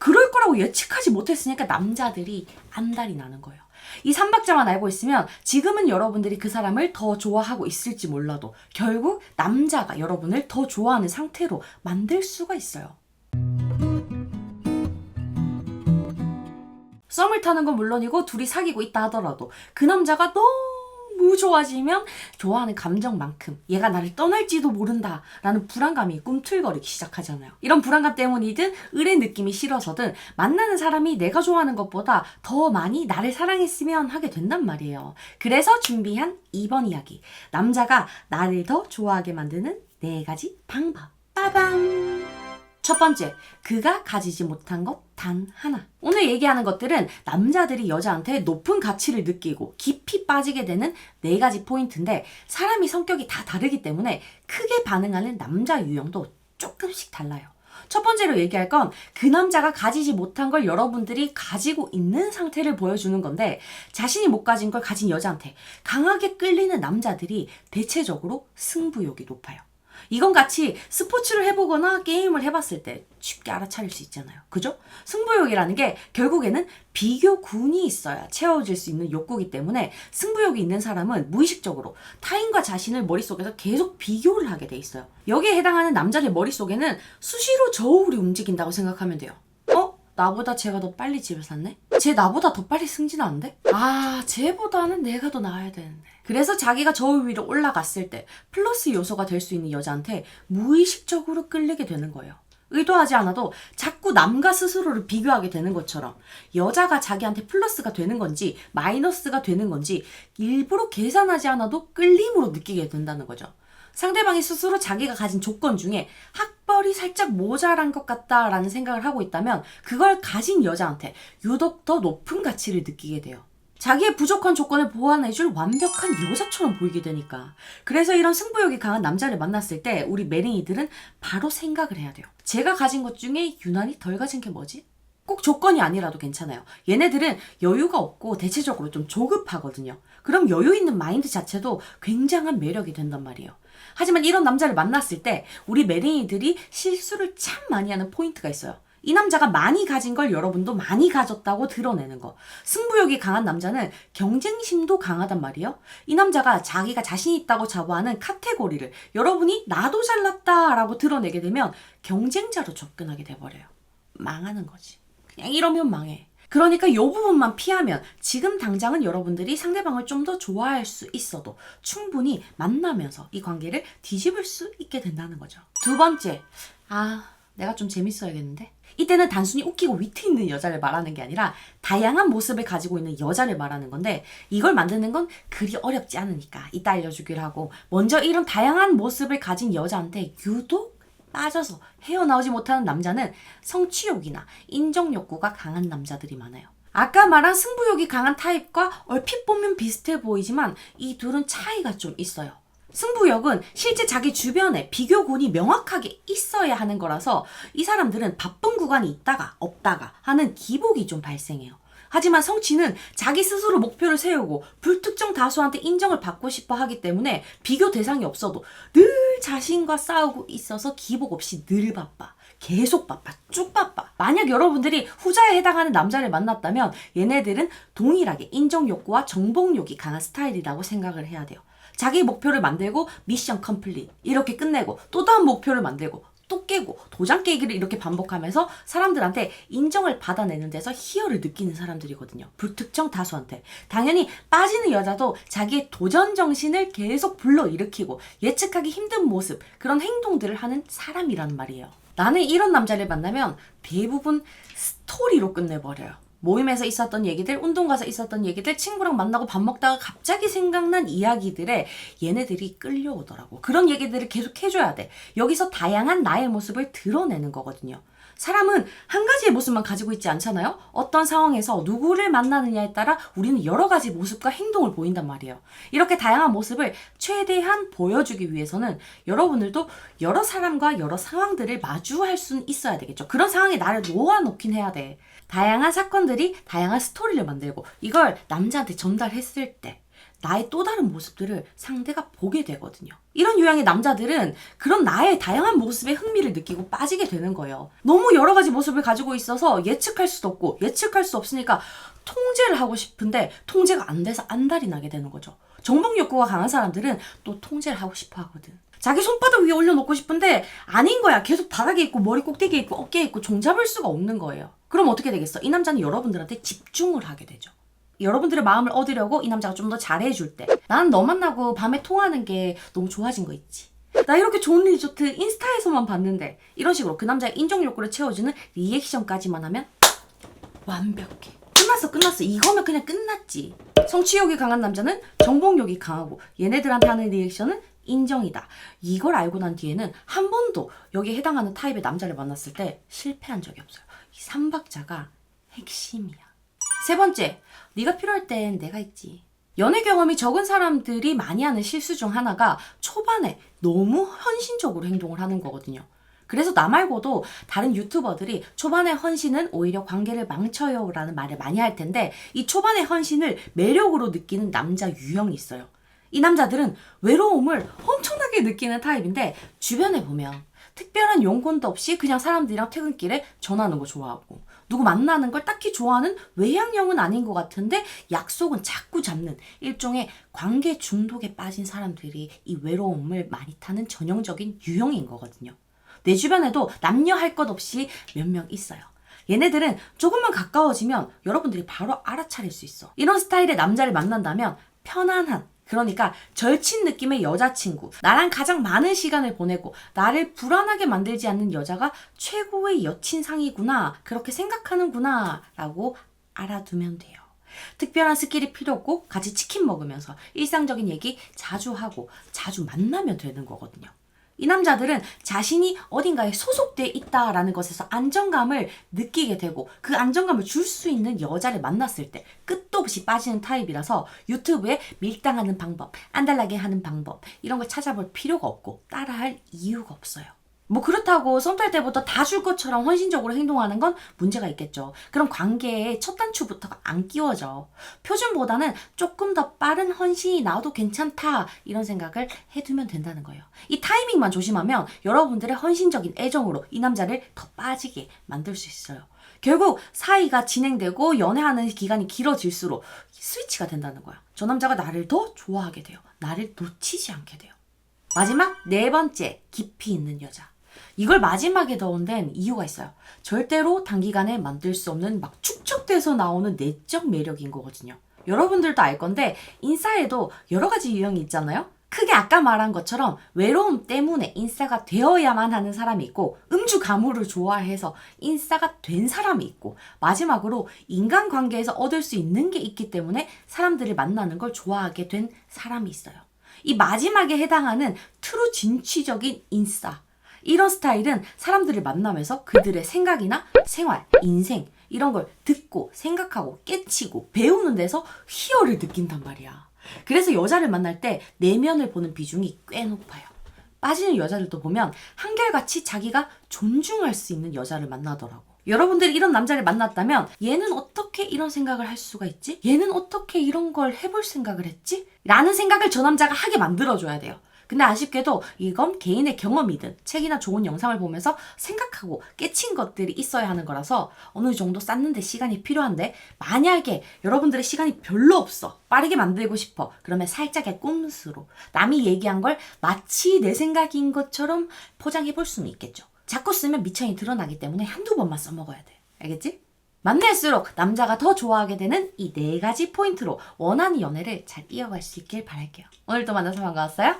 그럴 거라고 예측하지 못했으니까 남자들이 안달이 나는 거예요. 이 3박자만 알고 있으면 지금은 여러분들이 그 사람을 더 좋아하고 있을지 몰라도 결국 남자가 여러분을 더 좋아하는 상태로 만들 수가 있어요. 썸을 타는 건 물론이고 둘이 사귀고 있다 하더라도 그 남자가 너무 좋아지면 좋아하는 감정만큼 얘가 나를 떠날지도 모른다 라는 불안감이 꿈틀거리기 시작하잖아요. 이런 불안감 때문이든 을의 느낌이 싫어서든 만나는 사람이 내가 좋아하는 것보다 더 많이 나를 사랑했으면 하게 된단 말이에요. 그래서 준비한 2번 이야기, 남자가 나를 더 좋아하게 만드는 4가지 방법. 빠밤! 첫 번째, 그가 가지지 못한 것 단 하나. 오늘 얘기하는 것들은 남자들이 여자한테 높은 가치를 느끼고 깊이 빠지게 되는 4가지 포인트인데 사람이 성격이 다 다르기 때문에 크게 반응하는 남자 유형도 조금씩 달라요. 첫 번째로 얘기할 건 그 남자가 가지지 못한 걸 여러분들이 가지고 있는 상태를 보여주는 건데, 자신이 못 가진 걸 가진 여자한테 강하게 끌리는 남자들이 대체적으로 승부욕이 높아요. 이건 같이 스포츠를 해보거나 게임을 해봤을 때 쉽게 알아차릴 수 있잖아요. 그죠? 승부욕이라는 게 결국에는 비교군이 있어야 채워질 수 있는 욕구이기 때문에 승부욕이 있는 사람은 무의식적으로 타인과 자신을 머릿속에서 계속 비교를 하게 돼 있어요. 여기에 해당하는 남자들 머릿속에는 수시로 저울이 움직인다고 생각하면 돼요. 나보다 쟤가 더 빨리 집을 샀네? 쟤 나보다 더 빨리 승진하는데? 쟤보다는 내가 더 나아야 되는데. 그래서 자기가 저울 위로 올라갔을 때 플러스 요소가 될 수 있는 여자한테 무의식적으로 끌리게 되는 거예요. 의도하지 않아도 자꾸 남과 스스로를 비교하게 되는 것처럼 여자가 자기한테 플러스가 되는 건지 마이너스가 되는 건지 일부러 계산하지 않아도 끌림으로 느끼게 된다는 거죠. 상대방이 스스로 자기가 가진 조건 중에 학벌이 살짝 모자란 것 같다라는 생각을 하고 있다면 그걸 가진 여자한테 유독 더 높은 가치를 느끼게 돼요. 자기의 부족한 조건을 보완해줄 완벽한 여자처럼 보이게 되니까. 그래서 이런 승부욕이 강한 남자를 만났을 때 우리 매랭이들은 바로 생각을 해야 돼요. 제가 가진 것 중에 유난히 덜 가진 게 뭐지? 꼭 조건이 아니라도 괜찮아요. 얘네들은 여유가 없고 대체적으로 좀 조급하거든요. 그럼 여유 있는 마인드 자체도 굉장한 매력이 된단 말이에요. 하지만 이런 남자를 만났을 때 우리 매랭이들이 실수를 참 많이 하는 포인트가 있어요. 이 남자가 많이 가진 걸 여러분도 많이 가졌다고 드러내는 거. 승부욕이 강한 남자는 경쟁심도 강하단 말이에요. 이 남자가 자기가 자신 있다고 자부하는 카테고리를 여러분이 나도 잘났다 라고 드러내게 되면 경쟁자로 접근하게 돼버려요. 망하는 거지. 그냥 이러면 망해. 그러니까 이 부분만 피하면 지금 당장은 여러분들이 상대방을 좀 더 좋아할 수 있어도 충분히 만나면서 이 관계를 뒤집을 수 있게 된다는 거죠. 두 번째, 내가 좀 재밌어야겠는데? 이때는 단순히 웃기고 위트 있는 여자를 말하는 게 아니라 다양한 모습을 가지고 있는 여자를 말하는 건데, 이걸 만드는 건 그리 어렵지 않으니까 이따 알려주기로 하고, 먼저 이런 다양한 모습을 가진 여자한테 유독 빠져서 헤어나오지 못하는 남자는 성취욕이나 인정욕구가 강한 남자들이 많아요. 아까 말한 승부욕이 강한 타입과 얼핏 보면 비슷해 보이지만 이 둘은 차이가 좀 있어요. 승부욕은 실제 자기 주변에 비교군이 명확하게 있어야 하는 거라서 이 사람들은 바쁜 구간이 있다가 없다가 하는 기복이 좀 발생해요. 하지만 성취는 자기 스스로 목표를 세우고 불특정 다수한테 인정을 받고 싶어 하기 때문에 비교 대상이 없어도 늘 자신과 싸우고 있어서 기복 없이 늘 바빠. 계속 바빠. 쭉 바빠. 만약 여러분들이 후자에 해당하는 남자를 만났다면 얘네들은 동일하게 인정욕구와 정복욕이 강한 스타일이라고 생각을 해야 돼요. 자기 목표를 만들고 미션 컴플릿 이렇게 끝내고 또 다음 목표를 만들고 또 깨고 도장 깨기를 이렇게 반복하면서 사람들한테 인정을 받아내는 데서 희열을 느끼는 사람들이거든요. 불특정 다수한테. 당연히 빠지는 여자도 자기의 도전 정신을 계속 불러일으키고 예측하기 힘든 모습, 그런 행동들을 하는 사람이란 말이에요. 나는 이런 남자를 만나면 대부분 스토리로 끝내버려요. 모임에서 있었던 얘기들, 운동 가서 있었던 얘기들, 친구랑 만나고 밥 먹다가 갑자기 생각난 이야기들에 얘네들이 끌려오더라고. 그런 얘기들을 계속 해줘야 돼. 여기서 다양한 나의 모습을 드러내는 거거든요. 사람은 한 가지의 모습만 가지고 있지 않잖아요? 어떤 상황에서 누구를 만나느냐에 따라 우리는 여러 가지 모습과 행동을 보인단 말이에요. 이렇게 다양한 모습을 최대한 보여주기 위해서는 여러분들도 여러 사람과 여러 상황들을 마주할 수는 있어야 되겠죠. 그런 상황에 나를 놓아놓긴 해야 돼. 다양한 사건들이 다양한 스토리를 만들고 이걸 남자한테 전달했을 때 나의 또 다른 모습들을 상대가 보게 되거든요. 이런 유형의 남자들은 그런 나의 다양한 모습에 흥미를 느끼고 빠지게 되는 거예요. 너무 여러 가지 모습을 가지고 있어서 예측할 수도 없고 예측할 수 없으니까 통제를 하고 싶은데 통제가 안 돼서 안달이 나게 되는 거죠. 정복 욕구가 강한 사람들은 또 통제를 하고 싶어 하거든. 자기 손바닥 위에 올려놓고 싶은데 아닌 거야. 계속 바닥에 있고 머리 꼭대기에 있고 어깨에 있고 종잡을 수가 없는 거예요. 그럼 어떻게 되겠어? 이 남자는 여러분들한테 집중을 하게 되죠. 여러분들의 마음을 얻으려고 이 남자가 좀 더 잘해줄 때 나는 너 만나고 밤에 통화하는 게 너무 좋아진 거 있지. 나 이렇게 좋은 리조트 인스타에서만 봤는데 이런 식으로 그 남자의 인정 욕구를 채워주는 리액션까지만 하면 완벽해. 끝났어. 이거면 그냥 끝났지. 성취욕이 강한 남자는 정복욕이 강하고 얘네들한테 하는 리액션은 인정이다. 이걸 알고 난 뒤에는 한 번도 여기에 해당하는 타입의 남자를 만났을 때 실패한 적이 없어요. 이 삼박자가 핵심이야. 세 번째, 네가 필요할 땐 내가 있지. 연애 경험이 적은 사람들이 많이 하는 실수 중 하나가 초반에 너무 헌신적으로 행동을 하는 거거든요. 그래서 나 말고도 다른 유튜버들이 초반의 헌신은 오히려 관계를 망쳐요 라는 말을 많이 할 텐데 이 초반의 헌신을 매력으로 느끼는 남자 유형이 있어요. 이 남자들은 외로움을 엄청나게 느끼는 타입인데 주변에 보면 특별한 용건도 없이 그냥 사람들이랑 퇴근길에 전화하는 거 좋아하고 누구 만나는 걸 딱히 좋아하는 외향형은 아닌 것 같은데 약속은 자꾸 잡는 일종의 관계 중독에 빠진 사람들이 이 외로움을 많이 타는 전형적인 유형인 거거든요. 내 주변에도 남녀 할 것 없이 몇 명 있어요. 얘네들은 조금만 가까워지면 여러분들이 바로 알아차릴 수 있어. 이런 스타일의 남자를 만난다면 편안한, 그러니까 절친 느낌의 여자친구, 나랑 가장 많은 시간을 보내고 나를 불안하게 만들지 않는 여자가 최고의 여친상이구나, 그렇게 생각하는구나 라고 알아두면 돼요. 특별한 스킬이 필요 없고 같이 치킨 먹으면서 일상적인 얘기 자주 하고 자주 만나면 되는 거거든요. 이 남자들은 자신이 어딘가에 소속돼 있다라는 것에서 안정감을 느끼게 되고 그 안정감을 줄 수 있는 여자를 만났을 때 끝도 없이 빠지는 타입이라서 유튜브에 밀당하는 방법, 안달나게 하는 방법 이런 걸 찾아볼 필요가 없고 따라할 이유가 없어요. 뭐 그렇다고 썸 탈 때부터 다 줄 것처럼 헌신적으로 행동하는 건 문제가 있겠죠. 그럼 관계의 첫 단추부터가 안 끼워져. 표준보다는 조금 더 빠른 헌신이 나와도 괜찮다 이런 생각을 해두면 된다는 거예요. 이 타이밍만 조심하면 여러분들의 헌신적인 애정으로 이 남자를 더 빠지게 만들 수 있어요. 결국 사이가 진행되고 연애하는 기간이 길어질수록 스위치가 된다는 거야. 저 남자가 나를 더 좋아하게 돼요. 나를 놓치지 않게 돼요. 마지막 네 번째, 깊이 있는 여자. 이걸 마지막에 넣은 데는 이유가 있어요. 절대로 단기간에 만들 수 없는 막 축적돼서 나오는 내적 매력인 거거든요. 여러분들도 알 건데 인싸에도 여러 가지 유형이 있잖아요. 크게 아까 말한 것처럼 외로움 때문에 인싸가 되어야만 하는 사람이 있고 음주 가무를 좋아해서 인싸가 된 사람이 있고 마지막으로 인간관계에서 얻을 수 있는 게 있기 때문에 사람들을 만나는 걸 좋아하게 된 사람이 있어요. 이 마지막에 해당하는 트루 진취적인 인싸. 이런 스타일은 사람들을 만나면서 그들의 생각이나 생활, 인생 이런 걸 듣고 생각하고 깨치고 배우는 데서 희열을 느낀단 말이야. 그래서 여자를 만날 때 내면을 보는 비중이 꽤 높아요. 빠지는 여자들도 보면 한결같이 자기가 존중할 수 있는 여자를 만나더라고. 여러분들이 이런 남자를 만났다면 얘는 어떻게 이런 생각을 할 수가 있지? 얘는 어떻게 이런 걸 해볼 생각을 했지? 라는 생각을 저 남자가 하게 만들어줘야 돼요. 근데 아쉽게도 이건 개인의 경험이든 책이나 좋은 영상을 보면서 생각하고 깨친 것들이 있어야 하는 거라서 어느 정도 쌓는데 시간이 필요한데 만약에 여러분들의 시간이 별로 없어. 빠르게 만들고 싶어. 그러면 살짝의 꼼수로 남이 얘기한 걸 마치 내 생각인 것처럼 포장해 볼 수는 있겠죠. 자꾸 쓰면 미천이 드러나기 때문에 한두 번만 써먹어야 돼. 알겠지? 만날수록 남자가 더 좋아하게 되는 이 네 가지 포인트로 원하는 연애를 잘 이어갈 수 있길 바랄게요. 오늘도 만나서 반가웠어요.